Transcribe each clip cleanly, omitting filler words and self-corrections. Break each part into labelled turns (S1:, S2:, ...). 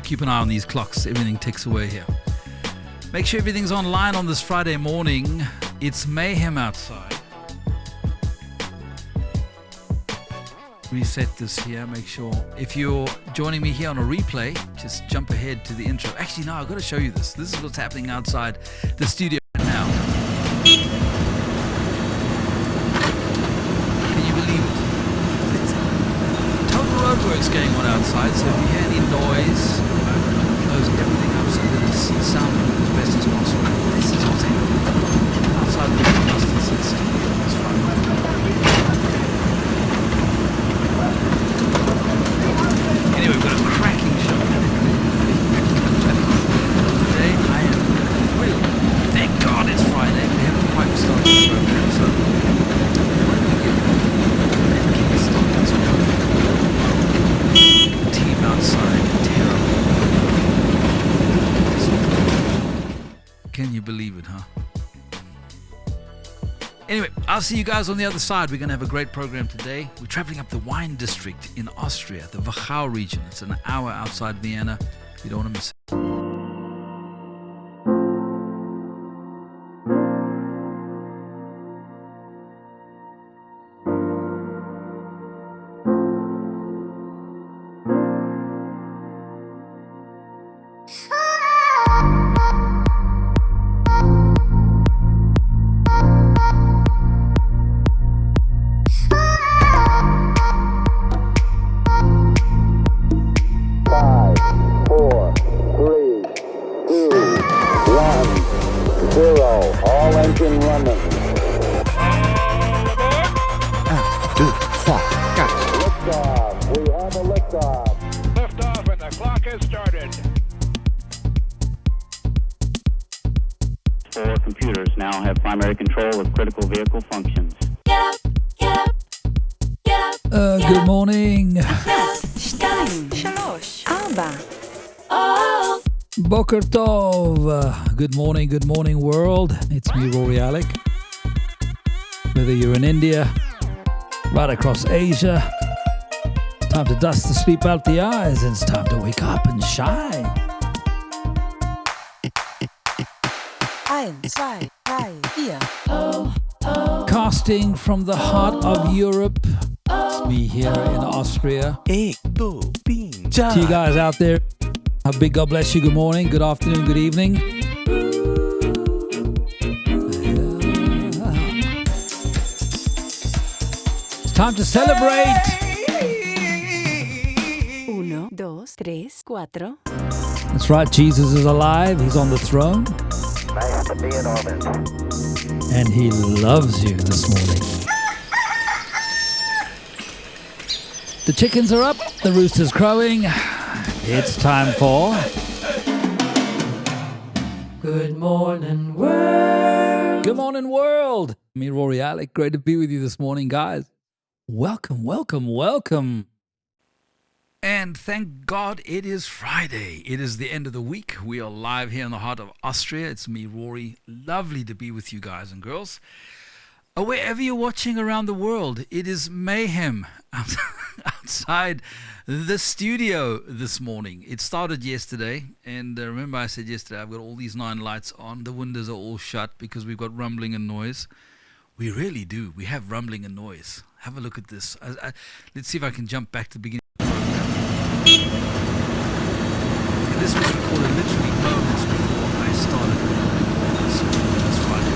S1: keep an eye on these clocks. Everything ticks away here. Make sure everything's online on this Friday morning. It's mayhem outside. Reset this here. Make sure if you're joining me here on a replay, just jump ahead to the intro. Actually, no, I've got to show you this. This is what's happening outside the studio right now. Can you believe it? Total roadworks going on outside, so if you hear any noise, close everything up so that it's soundproof as best as possible. This is what's happening outside the Solstice studio this Friday. Anyway, we've got a cracking show. Today I am thrilled. Thank God it's Friday. We haven't quite started the program, so why don't we get started as well? The team outside, terrible. Can you believe it, huh? Anyway, I'll see you guys on the other side. We're going to have a great program today. We're traveling up the wine district in Austria, the Wachau region. It's an hour outside Vienna. You don't want to miss it. Good morning. Boker Tov. Good morning world. It's me, Rory, Alec. Whether you're in India, right across Asia, time to dust the sleep out the eyes. It's time to wake up and shine.
S2: 1, 2, 3, 4.
S1: Casting from the heart of Europe. It's me here in Austria. To you guys out there, a big God bless you. Good morning, good afternoon, good evening. It's time to celebrate.
S2: 1, 2, 3, 4.
S1: That's right, Jesus is alive. He's on the throne.
S3: Nice to be in orbit.
S1: And he loves you this morning. The chickens are up, the rooster's crowing. It's time for Good Morning World. Good morning world. Me, Rory, Alec. Great to be with you this morning, guys. Welcome. And thank God it is Friday. It is the end of the week. We are live here in the heart of Austria. It's me, Rory. Lovely to be with you guys and girls. Wherever you're watching around the world, it is mayhem outside the studio this morning. It started yesterday, and remember I said yesterday I've got all these 9 lights on. The windows are all shut because we've got rumbling and noise. We really do. We have rumbling and noise. Have a look at this. Let's see if I can jump back to the beginning. This was recorded literally moments before I started this Friday.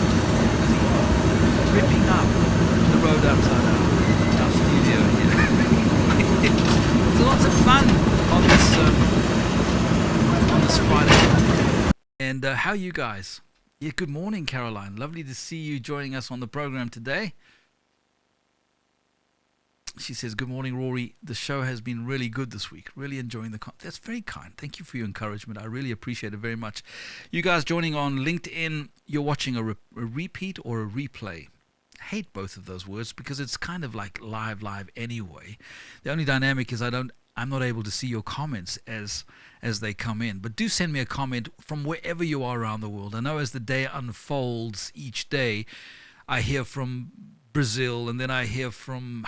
S1: Ripping up the road outside our studio here. There's lots of fun on this Friday. And how are you guys? Yeah, good morning, Caroline. Lovely to see you joining us on the program today. She says, good morning, Rory. The show has been really good this week. Really enjoying the content. That's very kind. Thank you for your encouragement. I really appreciate it very much. You guys joining on LinkedIn, you're watching a repeat or a replay. I hate both of those words because it's kind of like live anyway. The only dynamic is I'm not able to see your comments as they come in. But do send me a comment from wherever you are around the world. I know as the day unfolds each day, I hear from Brazil, and then I hear from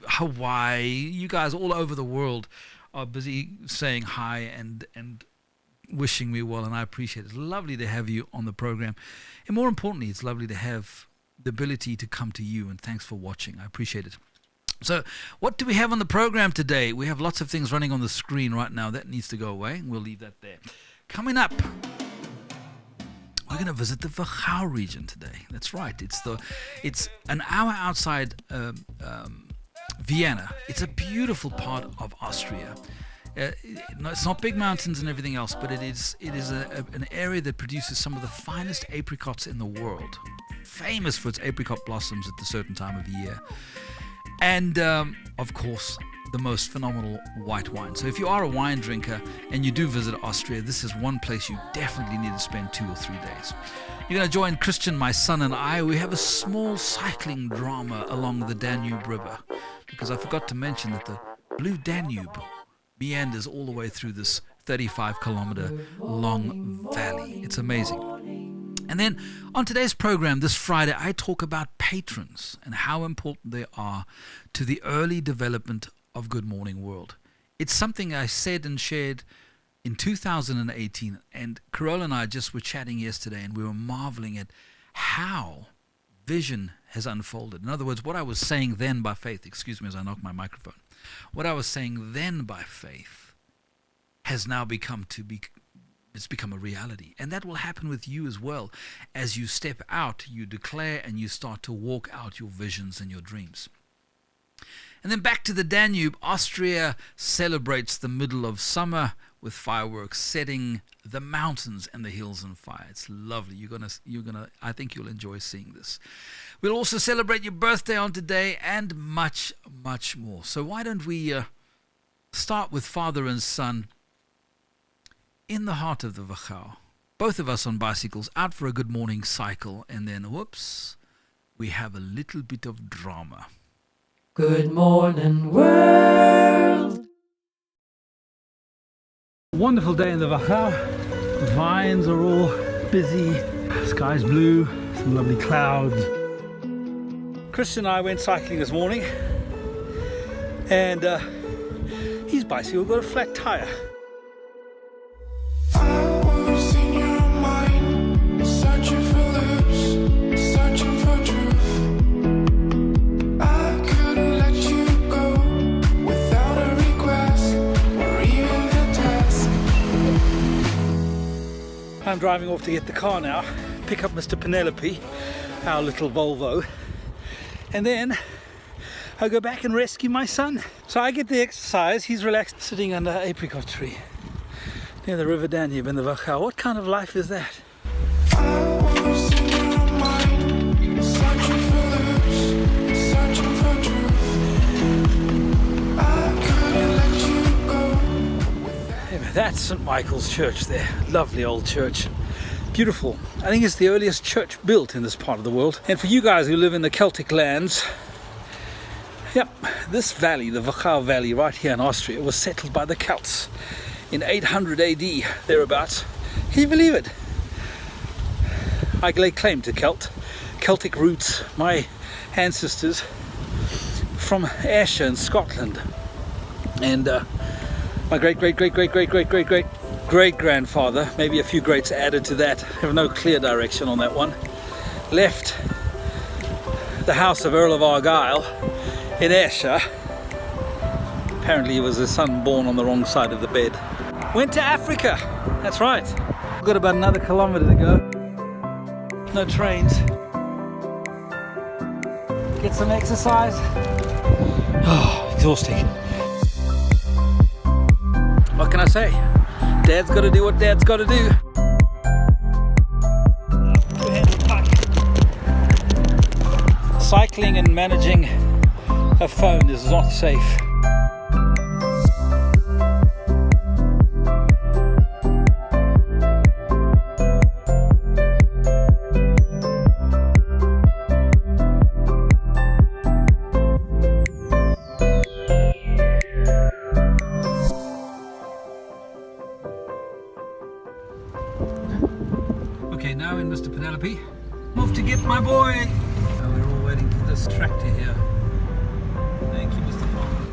S1: Hawaii. You guys all over the world are busy saying hi and wishing me well, and I appreciate it. It's lovely to have you on the program. And more importantly, it's lovely to have the ability to come to you, and thanks for watching. I appreciate it. So what do we have on the program today? We have lots of things running on the screen right now. That needs to go away. We'll leave that there. Coming up, we're going to visit the Wachau region today. That's right. It's an hour outside Vienna. It's a beautiful part of Austria. It's not big mountains and everything else, but it is an area that produces some of the finest apricots in the world. Famous for its apricot blossoms at a certain time of year. And, of course, the most phenomenal white wine. So if you are a wine drinker and you do visit Austria, this is one place you definitely need to spend 2 or 3 days. You're going to join Christian, my son, and I. We have a small cycling drama along the Danube River, because I forgot to mention that the Blue Danube meanders all the way through this 35-kilometer long valley. It's amazing. And then on today's program, this Friday, I talk about patrons and how important they are to the early development of Good Morning World. It's something I said and shared in 2018, and Carol and I just were chatting yesterday, and we were marveling at how vision has unfolded. In other words, what I was saying then by faith, excuse me as I knock my microphone, what I was saying then by faith has now it's become a reality. And that will happen with you as well. As you step out, you declare, and you start to walk out your visions and your dreams. And then back to the Danube. Austria celebrates the middle of summer with fireworks, setting the mountains and the hills on fire. It's lovely. I think you'll enjoy seeing this. We'll also celebrate your birthday on today, and much, much more. So why don't we start with father and son in the heart of the Wachau, both of us on bicycles, out for a good morning cycle, and then, whoops, we have a little bit of drama.
S2: Good morning, world.
S1: Wonderful day in the Wachau. Vines are all busy, sky's blue, some lovely clouds. Christian and I went cycling this morning, and his bicycle got a flat tire. I'm driving off to get the car now, pick up Mr. Penelope, our little Volvo, and then I go back and rescue my son. So I get the exercise, he's relaxed sitting under an apricot tree near the River Danube in the Wachau. What kind of life is that? That's St. Michael's Church there. Lovely old church. Beautiful. I think it's the earliest church built in this part of the world. And for you guys who live in the Celtic lands, yep, this valley, the Wachau Valley right here in Austria, was settled by the Celts in 800 AD, thereabouts. Can you believe it? I lay claim to Celtic roots. My ancestors from Ayrshire in Scotland. And my great-great-great-great-great-great-great-great-grandfather, maybe a few greats added to that, have no clear direction on that one, left the house of Earl of Argyll in Ayrshire. Apparently he was a son born on the wrong side of the bed. Went to Africa, that's right. We've got about another kilometre to go. No trains. Get some exercise. Oh, exhausting. What can I say? Dad's got to do what Dad's got to do. Cycling and managing a phone is not safe. Okay, now in Mr. Penelope. Move to get my boy. We're all waiting for this tractor here. Thank you, Mr. Farmer.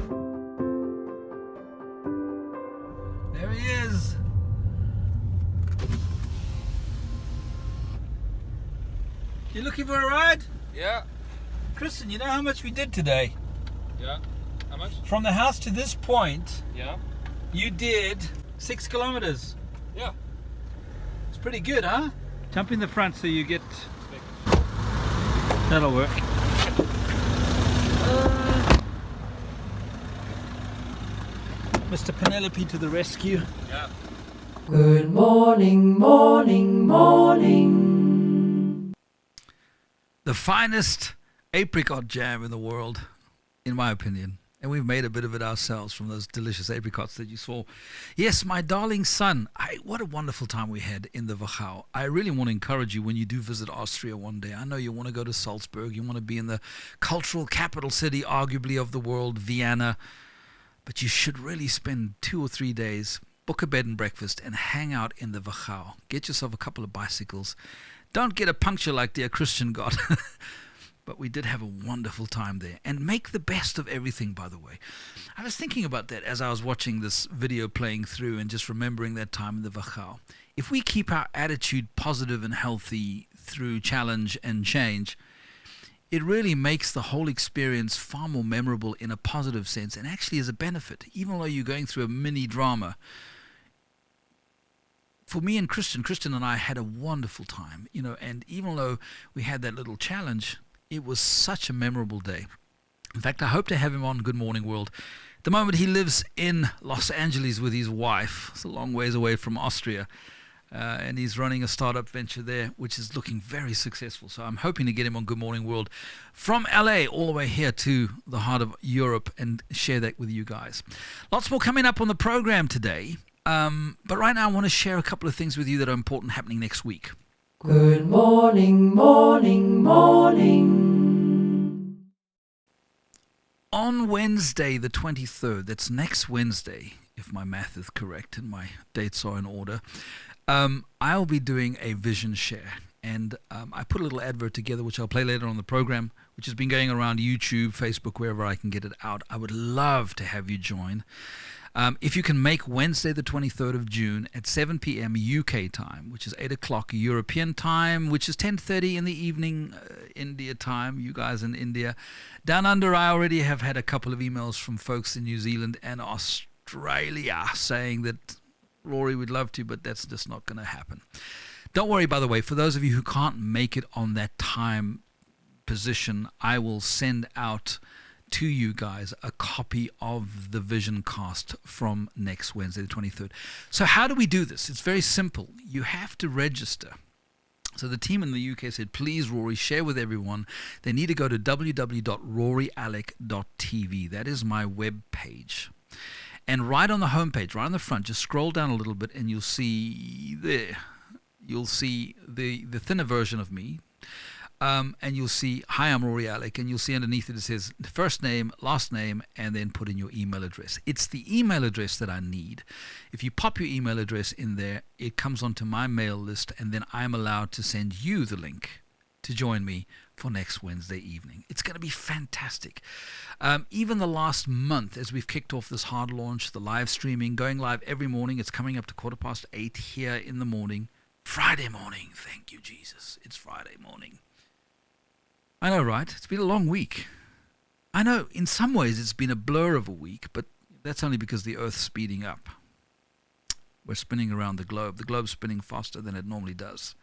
S1: You looking for a ride?
S4: Yeah.
S1: Kristen, you know how much we did today?
S4: Yeah. How much?
S1: From the house to this point,
S4: Yeah.
S1: you did 6 kilometers.
S4: Yeah.
S1: It's pretty good, huh? Jump in the front so you get... That'll work. Mr. Penelope to the rescue.
S4: Yeah.
S2: Good morning, morning, morning.
S1: The finest apricot jam in the world, in my opinion. And we've made a bit of it ourselves from those delicious apricots that you saw. Yes, my darling son, what a wonderful time we had in the Wachau. I really want to encourage you when you do visit Austria one day. I know you want to go to Salzburg. You want to be in the cultural capital city, arguably, of the world, Vienna. But you should really spend 2 or 3 days, book a bed and breakfast, and hang out in the Wachau. Get yourself a couple of bicycles. Don't get a puncture like dear Christian got. But we did have a wonderful time there. And make the best of everything, by the way. I was thinking about that as I was watching this video playing through and just remembering that time in the Wachau. If we keep our attitude positive and healthy through challenge and change, it really makes the whole experience far more memorable in a positive sense and actually is a benefit, even though you're going through a mini drama. For me and Christian and I had a wonderful time, and even though we had that little challenge, it was such a memorable day. In fact, I hope to have him on Good Morning World. At the moment, he lives in Los Angeles with his wife. It's a long ways away from Austria. And he's running a startup venture there, which is looking very successful. So I'm hoping to get him on Good Morning World from LA all the way here to the heart of Europe and share that with you guys. Lots more coming up on the program today. But right now, I want to share a couple of things with you that are important happening next week.
S2: Good morning, morning, morning.
S1: On Wednesday, the 23rd, that's next Wednesday, if my math is correct and my dates are in order, I'll be doing a vision share. And I put a little advert together, which I'll play later on the program, which has been going around YouTube, Facebook, wherever I can get it out. I would love to have you join. If you can make Wednesday the 23rd of June at 7 p.m. UK time, which is 8 o'clock European time, which is 10:30 in the evening India time, you guys in India. Down under, I already have had a couple of emails from folks in New Zealand and Australia saying that, Rory, we'd love to, but that's just not going to happen. Don't worry, by the way, for those of you who can't make it on that time position, I will send out to you guys a copy of the vision cast from next Wednesday the 23rd. So how do we do this? It's very simple. You have to register. So the team in the UK said, please, Rory, share with everyone. They need to go to www.roryalec.tv. That is my web page. And right on the homepage, right on the front, just scroll down a little bit and you'll see there. You'll see the thinner version of me. And you'll see, hi, I'm Rory Alec, and you'll see underneath it says first name, last name, and then put in your email address. It's the email address that I need. If you pop your email address in there, it comes onto my mail list, and then I'm allowed to send you the link to join me for next Wednesday evening. It's going to be fantastic. Even the last month, as we've kicked off this hard launch, the live streaming, going live every morning, it's coming up to 8:15 here in the morning. Friday morning, thank you, Jesus. It's Friday morning. I know, right? It's been a long week. I know, in some ways it's been a blur of a week, but that's only because the Earth's speeding up. We're spinning around the globe. The globe's spinning faster than it normally does.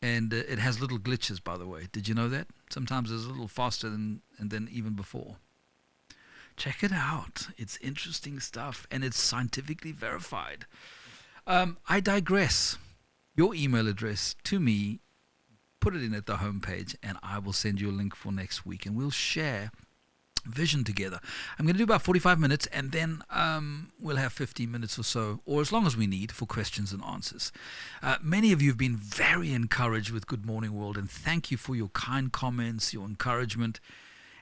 S1: And it has little glitches, by the way. Did you know that? Sometimes it's a little faster than even before. Check it out. It's interesting stuff, and it's scientifically verified. I digress. Your email address to me, put it in at the homepage, and I will send you a link for next week, and we'll share vision together. I'm going to do about 45 minutes, and then we'll have 15 minutes or so, or as long as we need, for questions and answers. Many of you have been very encouraged with Good Morning World, and thank you for your kind comments, your encouragement.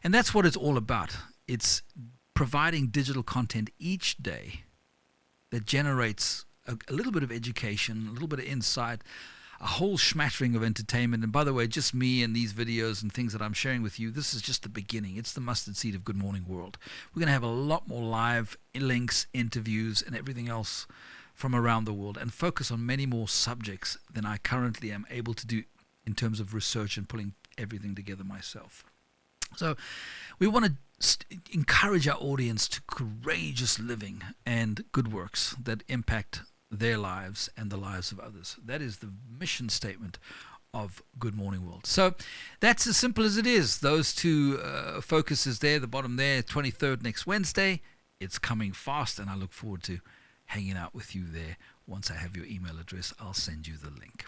S1: And that's what it's all about. It's providing digital content each day that generates a little bit of education, a little bit of insight, a whole smattering of entertainment. And by the way, just me and these videos and things that I'm sharing with you, this is just the beginning. It's the mustard seed of Good Morning World. We're going to have a lot more live links, interviews, and everything else from around the world, and focus on many more subjects than I currently am able to do in terms of research and pulling everything together myself. So we want to encourage our audience to courageous living and good works that impact their lives and the lives of others. That is the mission statement of Good Morning World. So that's as simple as it is. Those two focuses there, the bottom there, 23rd next Wednesday. It's coming fast, and I look forward to hanging out with you there. Once I have your email address, I'll send you the link.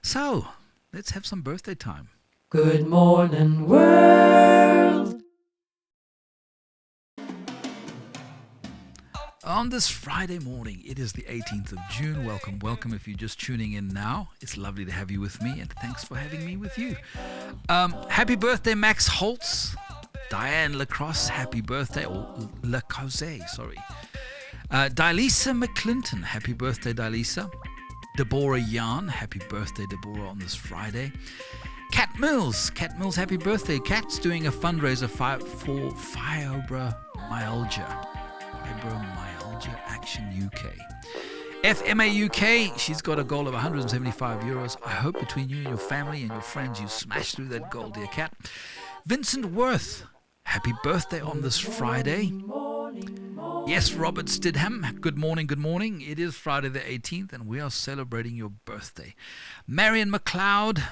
S1: So let's have some birthday time.
S2: Good morning, world.
S1: On this Friday morning, it is the 18th of June. Welcome, welcome if you're just tuning in now. It's lovely to have you with me, and thanks for having me with you. Happy birthday, Max Holtz. Diane Lacrosse, happy birthday. Or Lacose, sorry. Dilisa McClinton, happy birthday, Dilisa. Deborah Yarn, happy birthday, Deborah, on this Friday. Kat Mills, happy birthday. Kat's doing a fundraiser for fibromyalgia. Fibromyalgia Action UK. FMA UK, she's got a goal of €175. I hope between you and your family and your friends you smash through that goal, dear Kat. Vincent Worth, happy birthday on this Friday. Yes, Robert Stidham, good morning, good morning. It is Friday the 18th and we are celebrating your birthday. Marion McLeod,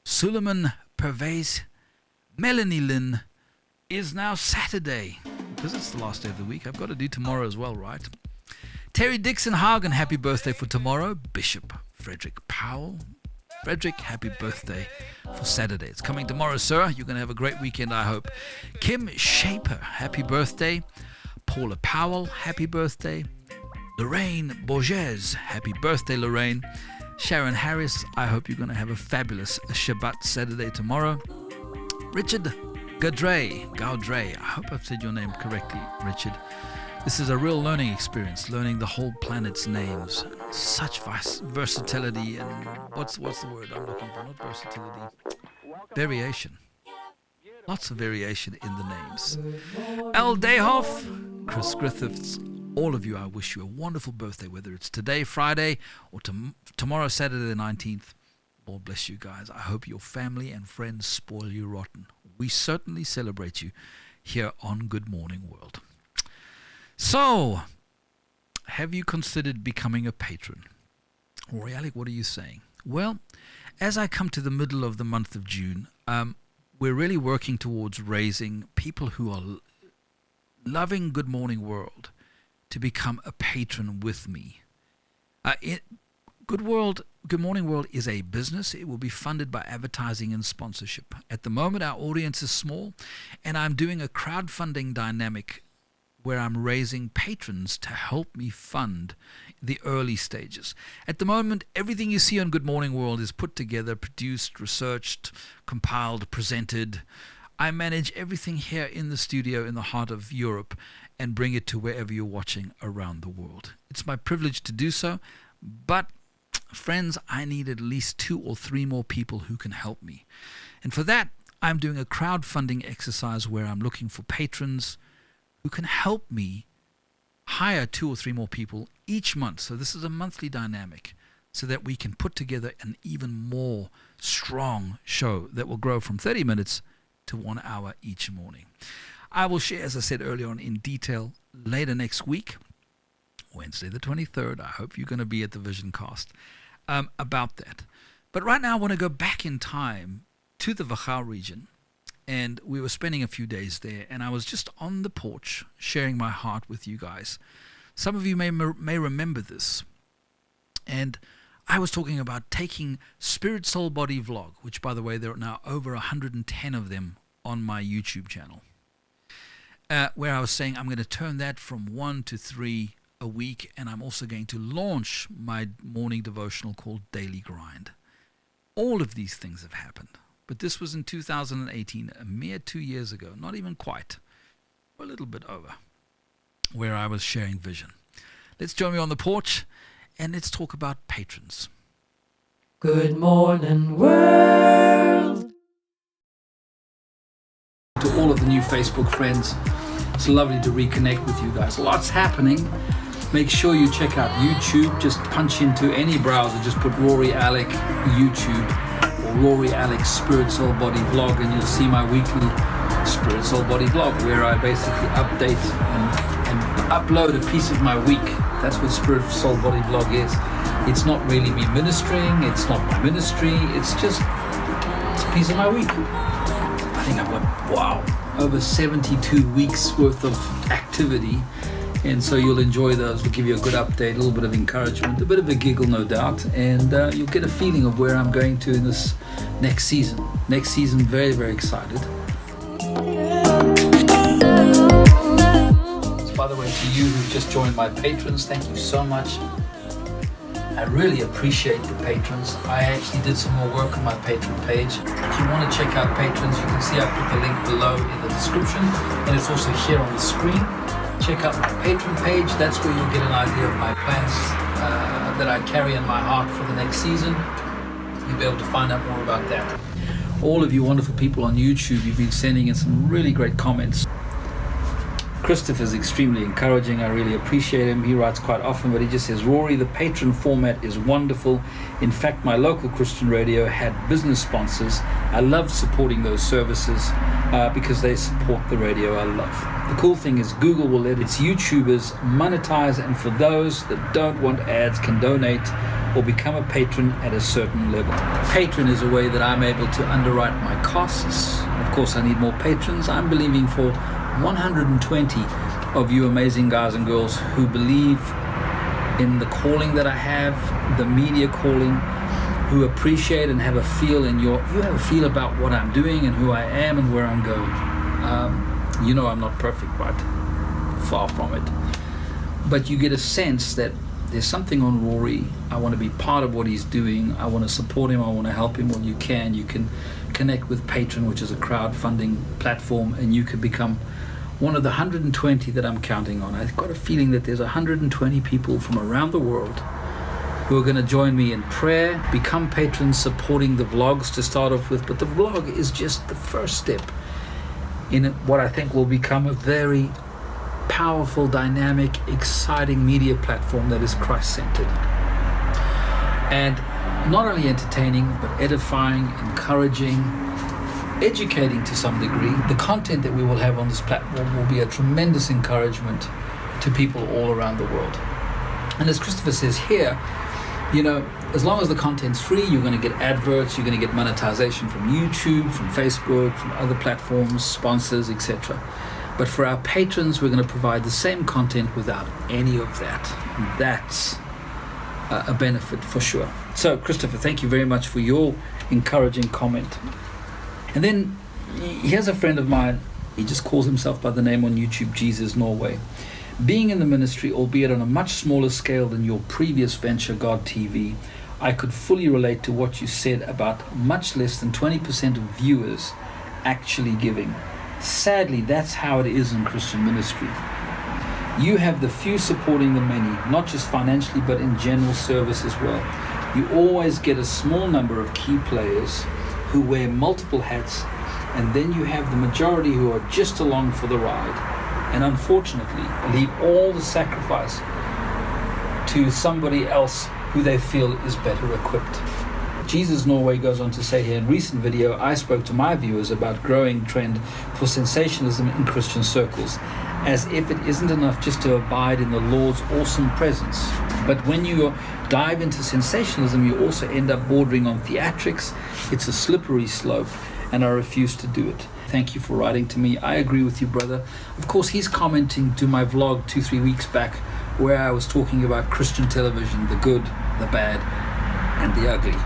S1: Suleiman Pervez, Melanie Lynn, is now Saturday. Because it's the last day of the week, I've got to do tomorrow as well, right? Terry Dixon Hagen, happy birthday for tomorrow. Bishop Frederick Powell. Frederick, happy birthday for Saturday. It's coming tomorrow, sir. You're going to have a great weekend, I hope. Kim Shaper, happy birthday. Paula Powell, happy birthday. Lorraine Borges, happy birthday, Lorraine. Sharon Harris, I hope you're going to have a fabulous Shabbat Saturday tomorrow. Richard Gaudray, I hope I've said your name correctly, Richard. This is a real learning experience, learning the whole planet's names. Such versatility and what's the word I'm looking for? Not versatility, variation. Lots of variation in the names. Al Dayhoff, Chris Griffiths, all of you, I wish you a wonderful birthday, whether it's today, Friday, or tomorrow, Saturday the 19th. Lord bless you guys. I hope your family and friends spoil you rotten. We certainly celebrate you here on Good Morning World. So, have you considered becoming a patron? Rory, Alec, what are you saying? Well, as I come to the middle of the month of June, we're really working towards raising people who are loving Good Morning World to become a patron with me. Good Morning World is a business. It will be funded by advertising and sponsorship. At the moment, our audience is small, and I'm doing a crowdfunding dynamic where I'm raising patrons to help me fund the early stages. At the moment, everything you see on Good Morning World is put together, produced, researched, compiled, presented. I manage everything here in the studio in the heart of Europe and bring it to wherever you're watching around the world. It's my privilege to do so, but friends, I need at least 2 or 3 more people who can help me. And for that, I'm doing a crowdfunding exercise where I'm looking for patrons who can help me hire 2 or 3 more people each month. So this is a monthly dynamic so that we can put together an even more strong show that will grow from 30 minutes to 1 hour each morning. I will share, as I said earlier on, in detail later next week, Wednesday the 23rd. I hope you're going to be at the Vision Cast about that. But right now I want to go back in time to the Wachau region. And we were spending a few days there, and I was just on the porch sharing my heart with you guys. Some of you may remember this. And I was talking about taking Spirit, Soul, Body Vlog, which, by the way, there are now over 110 of them on my YouTube channel, where I was saying I'm going to turn that from 1 to 3 a week, and I'm also going to launch my morning devotional called Daily Grind. All of these things have happened. But this was in 2018, a mere 2 years ago, not even quite, a little bit over, where I was sharing vision. Let's join me on the porch and let's talk about patrons.
S2: Good morning, world.
S1: To all of the new Facebook friends, it's lovely to reconnect with you guys. Lots happening. Make sure you check out YouTube. Just punch into any browser, just put Rory Alec YouTube, or Rory, Alec, Spirit, Soul, Body vlog, and you'll see my weekly Spirit, Soul, Body vlog where I basically update and upload a piece of my week. That's what Spirit, Soul, Body vlog is. It's not really me ministering, it's not my ministry, it's a piece of my week. I think I've got, over 72 weeks worth of activity. And so you'll enjoy those. We'll give you a good update, a little bit of encouragement, a bit of a giggle, no doubt. And you'll get a feeling of where I'm going to in this next season. Next season, very, very excited. So by the way, to you who've just joined my patrons, thank you so much. I really appreciate the patrons. I actually did some more work on my patron page. If you want to check out patrons, you can see I put the link below in the description, and it's also here on the screen. Check out my patron page. That's where you'll get an idea of my plans that I carry in my heart for the next season. You'll be able to find out more about that. All of you wonderful people on YouTube, you've been sending in some really great comments. Christopher's extremely encouraging. I really appreciate him. He writes quite often, but he just says, Rory, the patron format is wonderful. In fact, my local Christian radio had business sponsors. I love supporting those services because they support the radio I love. The cool thing is Google will let its YouTubers monetize, and for those that don't want ads can donate or become a patron at a certain level. Patron is a way that I'm able to underwrite my costs. Of course, I need more patrons. I'm believing for 120 of you amazing guys and girls who believe in the calling that I have, the media calling, who appreciate and have a feel you have a feel about what I'm doing and who I am and where I'm going. You know I'm not perfect, right? Far from it. But you get a sense that there's something on Rory. I want to be part of what he's doing. I want to support him. I want to help him when you can. You can connect with Patreon, which is a crowdfunding platform, and you can become one of the 120 that I'm counting on. I've got a feeling that there's 120 people from around the world who are going to join me in prayer, become patrons, supporting the vlogs to start off with. But the vlog is just the first step in what I think will become a very powerful, dynamic, exciting media platform that is Christ-centered. And not only entertaining, but edifying, encouraging, educating to some degree. The content that we will have on this platform will be a tremendous encouragement to people all around the world. And as Christopher says here, as long as the content's free, you're going to get adverts, you're going to get monetization from YouTube, from Facebook, from other platforms, sponsors, etc. But for our patrons, we're going to provide the same content without any of that. And that's a benefit for sure. So, Christopher, thank you very much for your encouraging comment. And then here's a friend of mine. He just calls himself by the name on YouTube, Jesus Norway. Being in the ministry, albeit on a much smaller scale than your previous venture, GODTV, I could fully relate to what you said about much less than 20% of viewers actually giving. Sadly, that's how it is in Christian ministry. You have the few supporting the many, not just financially, but in general service as well. You always get a small number of key players who wear multiple hats, and then you have the majority who are just along for the ride, and unfortunately leave all the sacrifice to somebody else who they feel is better equipped. Jesus Norway goes on to say here, in recent video, I spoke to my viewers about growing trend for sensationalism in Christian circles, as if it isn't enough just to abide in the Lord's awesome presence. But when you dive into sensationalism, you also end up bordering on theatrics. It's a slippery slope, and I refuse to do it. Thank you for writing to me. I agree with you, brother. Of course, he's commenting to my vlog 2-3 weeks back where I was talking about Christian television, the good, the bad, and the ugly.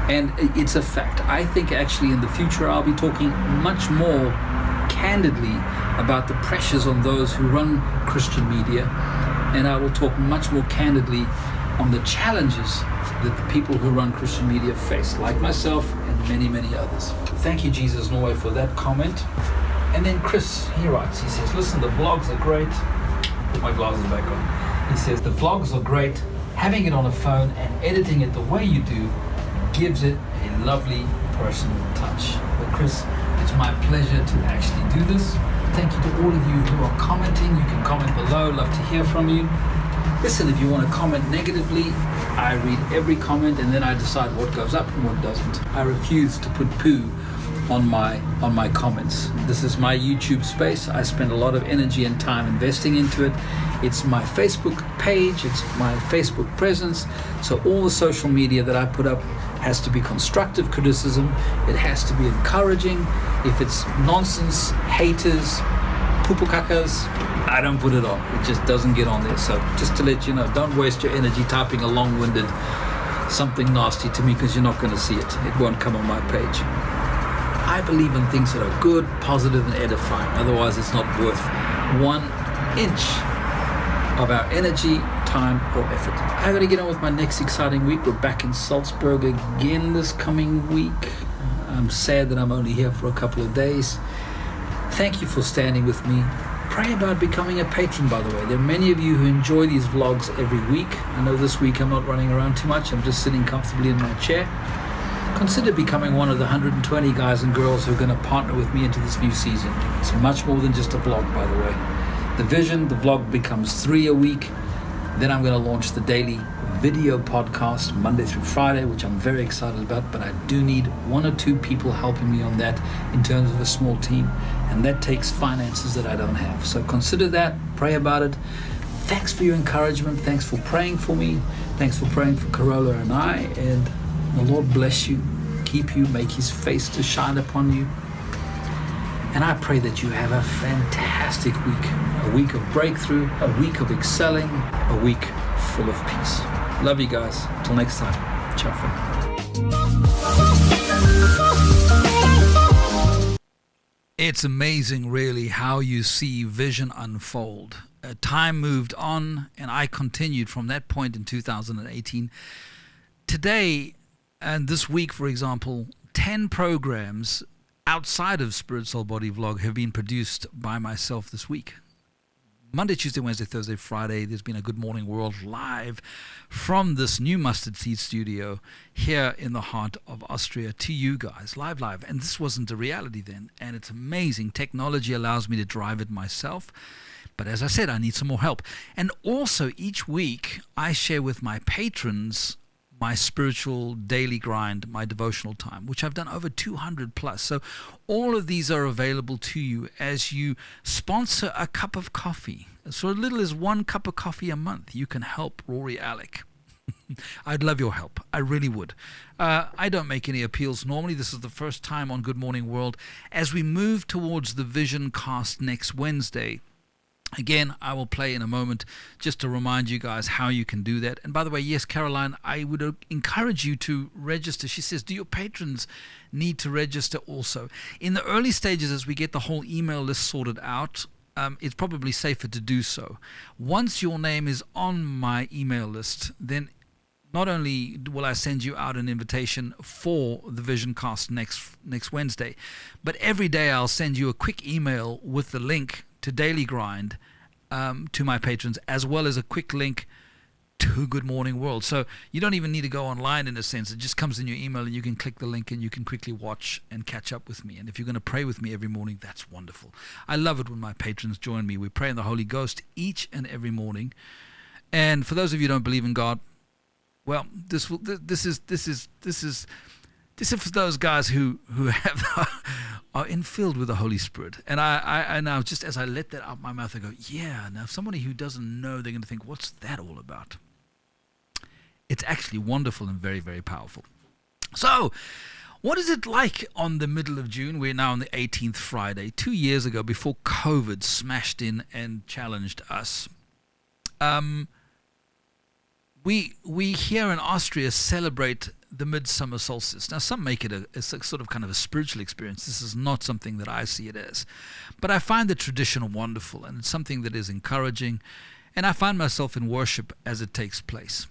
S1: And it's a fact. I think actually in the future I'll be talking much more candidly about the pressures on those who run Christian media, and I will talk much more candidly on the challenges that the people who run Christian media face, like myself and many, many others. Thank you, Jesus Norway, for that comment. And then Chris, he writes, he says, listen, the vlogs are great. Put my glasses back on. He says, the vlogs are great. Having it on a phone and editing it the way you do gives it a lovely personal touch. But Chris, it's my pleasure to actually do this. Thank you to all of you who are commenting. You can comment below. Love to hear from you. Listen, if you want to comment negatively, I read every comment and then I decide what goes up and what doesn't. I refuse to put poo on my comments. This is my YouTube space. I spend a lot of energy and time investing into it. It's my Facebook page, it's my Facebook presence. So all the social media that I put up has to be constructive criticism. It has to be encouraging. If it's nonsense, haters, poo-poo-cakas, I don't put it on. It just doesn't get on there. So just to let you know, don't waste your energy typing a long-winded something nasty to me, because you're not going to see it. It won't come on my page. I believe in things that are good, positive, and edifying. Otherwise, it's not worth 1 inch of our energy, time, or effort. I got to get on with my next exciting week. We're back in Salzburg again this coming week. I'm sad that I'm only here for a couple of days. Thank you for standing with me. Pray about becoming a patron, by the way. There are many of you who enjoy these vlogs every week. I know this week I'm not running around too much. I'm just sitting comfortably in my chair. Consider becoming one of the 120 guys and girls who are going to partner with me into this new season. It's much more than just a vlog, by the way. The vision, the vlog becomes 3 a week. Then I'm going to launch the daily video podcast Monday through Friday, which I'm very excited about, but I do need 1 or 2 people helping me on that in terms of a small team, and that takes finances that I don't have. So consider that, pray about it. Thanks for your encouragement. Thanks for praying for me. Thanks for praying for Carola and I, and the Lord bless you, keep you, make his face to shine upon you. And I pray that you have a fantastic week, a week of breakthrough, a week of excelling, a week full of peace. Love you guys. Till next time. Ciao for now. It's amazing, really, how you see vision unfold. Time moved on, and I continued from that point in 2018. Today, and this week, for example, 10 programs outside of Spirit, Soul, Body Vlog have been produced by myself this week. Monday, Tuesday, Wednesday, Thursday, Friday, there's been a Good Morning World live from this new Mustard Seed studio here in the heart of Austria to you guys, live. And this wasn't a reality then, and it's amazing. Technology allows me to drive it myself. But as I said, I need some more help. And also, each week, I share with my patrons my spiritual daily grind, my devotional time, which I've done over 200 plus. So all of these are available to you as you sponsor a cup of coffee. So little as 1 cup of coffee a month, you can help Rory, Alec. I'd love your help. I really would. I don't make any appeals normally. This is the first time on Good Morning World. As we move towards the Vision Cast next Wednesday, again, I will play in a moment just to remind you guys how you can do that. And by the way, yes, Caroline, I would encourage you to register. She says, do your patrons need to register also? In the early stages, as we get the whole email list sorted out, it's probably safer to do so. Once your name is on my email list, then not only will I send you out an invitation for the Vision Cast next Wednesday, but every day I'll send you a quick email with the link to Daily Grind to my patrons, as well as a quick link to Good Morning World. So you don't even need to go online in a sense. It just comes in your email and you can click the link and you can quickly watch and catch up with me. And if you're going to pray with me every morning, that's wonderful. I love it when my patrons join me. We pray in the Holy Ghost each and every morning. And for those of you who don't believe in God, well, this is for those guys who are infilled with the Holy Spirit. And I now, just as I let that out my mouth, I go, yeah. Now, if somebody who doesn't know, they're going to think, what's that all about? It's actually wonderful and very, very powerful. So, what is it like on the middle of June? We're now on the 18th Friday, 2 years ago, before COVID smashed in and challenged us. We here in Austria celebrate the midsummer solstice. Now, some make it a sort of kind of a spiritual experience. This is not something that I see it as. But I find the tradition wonderful, and it's something that is encouraging, and I find myself in worship as it takes place.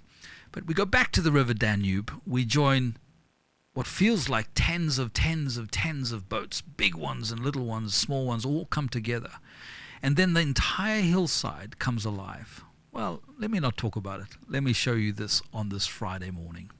S1: But we go back to the river Danube. We join what feels like tens of boats, big ones and little ones, small ones, all come together. And then the entire hillside comes alive. Well, let me not talk about it. Let me show you this on this Friday morning.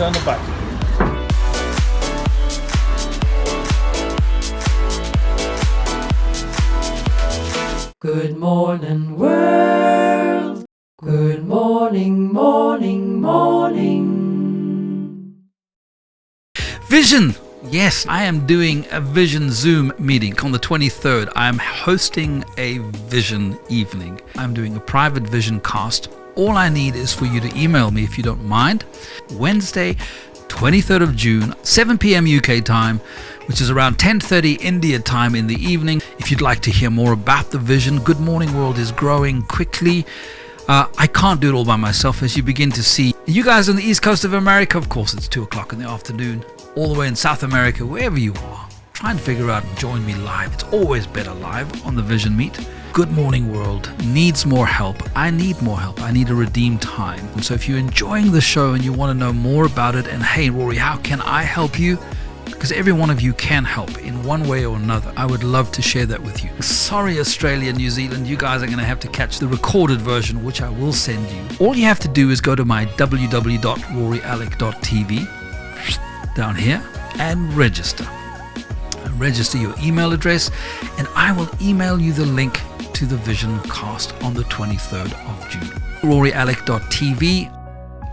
S4: down the back.
S2: Good morning, world. Good morning, morning, morning.
S1: Vision! Yes, I am doing a Vision Zoom meeting on the 23rd. I'm hosting a Vision evening. I'm doing a private Vision cast. All I need is for you to email me if you don't mind. Wednesday, 23rd of June, 7 p.m. UK time, which is around 10:30 India time in the evening. If you'd like to hear more about the Vision, Good Morning World is growing quickly. I can't do it all by myself, as you begin to see. You guys on the east coast of America, of course, it's 2 o'clock in the afternoon. All the way in South America, wherever you are, try and figure out and join me live. It's always better live on the Vision Meet. Good Morning World needs more help. I need more help. I need a redeemed time. And so if you're enjoying the show and you want to know more about it, and hey, Rory, how can I help you? Because every one of you can help in one way or another. I would love to share that with you. Sorry, Australia, New Zealand, you guys are going to have to catch the recorded version, which I will send you. All you have to do is go to my www.roryalec.tv down here and register. Register your email address, and I will email you the link to the Vision cast on the 23rd of June. roryalec.tv.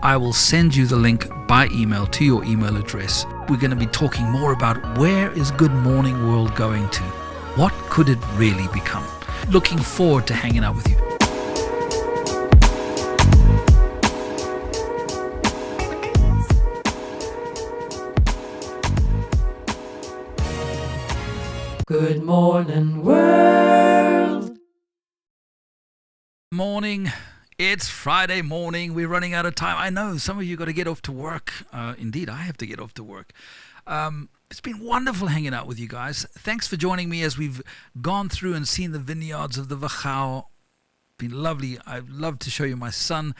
S1: I will send you the link by email to your email address. We're going to be talking more about where is Good Morning World going to? What could it really become? Looking forward to hanging out with you.
S2: Good morning, world.
S1: Morning. It's Friday morning. We're running out of time. I know some of you got to get off to work. Indeed, I have to get off to work. It's been wonderful hanging out with you guys. Thanks for joining me as we've gone through and seen the vineyards of the Wachau. Been lovely. I'd love to show you my son.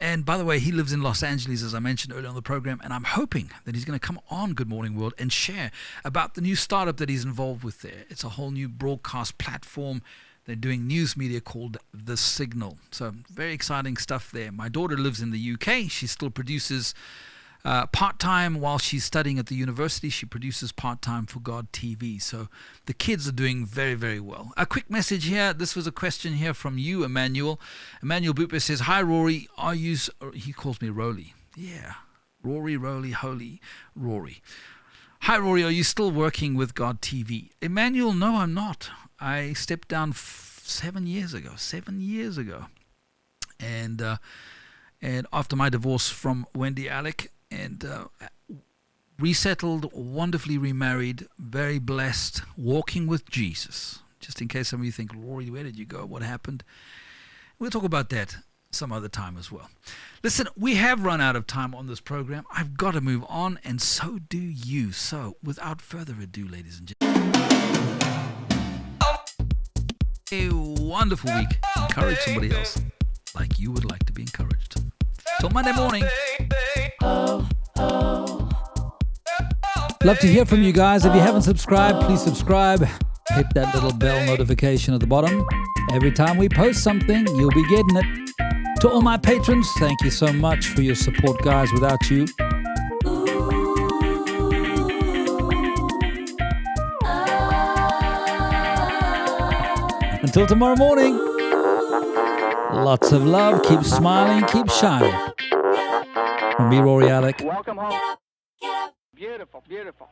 S1: And by the way, he lives in Los Angeles, as I mentioned earlier on the program, and I'm hoping that he's going to come on Good Morning World and share about the new startup that he's involved with there. It's a whole new broadcast platform. They're doing news media called The Signal. So very exciting stuff there. My daughter lives in the UK. She still produces part-time while she's studying at the university. She produces part-time for GODTV. So the kids are doing very, very well. A quick message here. This was a question here from you, Emmanuel. Emmanuel Buper says, hi, Rory. He calls me Roly. Yeah. Rory, Roly, Holy, Rory. Hi, Rory. Are you still working with GODTV? Emmanuel, no, I'm not. I stepped down 7 years ago. 7 years ago. And after my divorce from Wendy Alec, and resettled, wonderfully remarried, very blessed, walking with Jesus. Just in case some of you think, Rory, where did you go? What happened? We'll talk about that some other time as well. Listen, we have run out of time on this program. I've got to move on, and so do you. So, without further ado, ladies and gentlemen, a wonderful week. Encourage somebody else like you would like to be encouraged. Till Monday morning.
S5: Love to hear from you guys. If you haven't subscribed, please subscribe. Hit that little bell notification at the bottom. Every time we post something, you'll be getting it. To all my patrons, thank you so much for your support, guys. Without you, until tomorrow morning, lots of love. Keep smiling, keep shining. From me, Rory Alec.
S3: Welcome home. Beautiful, beautiful.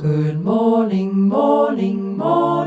S2: Good morning, morning, morning.